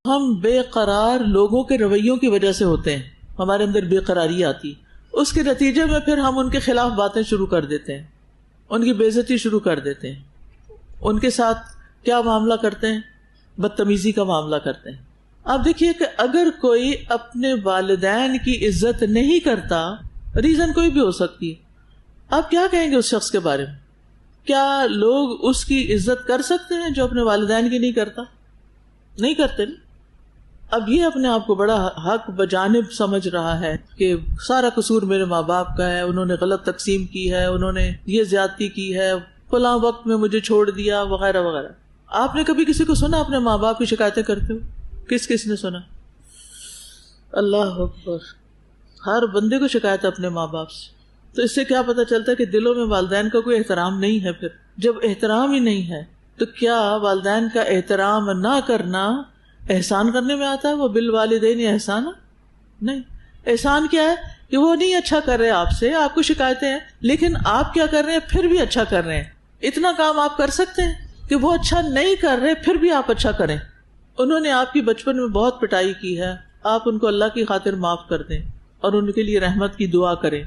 ہم بے قرار لوگوں کے رویوں کی وجہ سے ہوتے ہیں، ہمارے اندر بے قراری آتی، اس کے نتیجے میں پھر ہم ان کے خلاف باتیں شروع کر دیتے ہیں، ان کی بے عزتی شروع کر دیتے ہیں، ان کے ساتھ کیا معاملہ کرتے ہیں؟ بدتمیزی کا معاملہ کرتے ہیں۔ آپ دیکھیے کہ اگر کوئی اپنے والدین کی عزت نہیں کرتا، ریزن کوئی بھی ہو سکتی ہے، آپ کیا کہیں گے اس شخص کے بارے میں؟ کیا لوگ اس کی عزت کر سکتے ہیں جو اپنے والدین کی نہیں کرتا؟ نہیں کرتے نا۔ اب یہ اپنے آپ کو بڑا حق بجانب سمجھ رہا ہے کہ سارا قصور میرے ماں باپ کا ہے، انہوں نے غلط تقسیم کی ہے، انہوں نے یہ زیادتی کی ہے، فلاں وقت میں مجھے چھوڑ دیا، وغیرہ وغیرہ۔ آپ نے کبھی کسی کو سنا اپنے ماں باپ کی شکایتیں کرتے ہو؟ کس نے سنا؟ اللہ اکبر، ہر بندے کو شکایت ہے اپنے ماں باپ سے۔ تو اس سے کیا پتہ چلتا ہے کہ دلوں میں والدین کا کوئی احترام نہیں ہے۔ پھر جب احترام ہی نہیں ہے تو کیا والدین کا احترام نہ کرنا احسان کرنے میں آتا ہے؟ وہ بالوالدین احسان نہیں۔ احسان کیا ہے کہ وہ نہیں اچھا کر رہے آپ سے، آپ کو شکایتیں ہیں، لیکن آپ کیا کر رہے ہیں؟ پھر بھی اچھا کر رہے ہیں۔ اتنا کام آپ کر سکتے ہیں کہ وہ اچھا نہیں کر رہے پھر بھی آپ اچھا کریں۔ انہوں نے آپ کی بچپن میں بہت پٹائی کی ہے، آپ ان کو اللہ کی خاطر معاف کر دیں اور ان کے لیے رحمت کی دعا کریں۔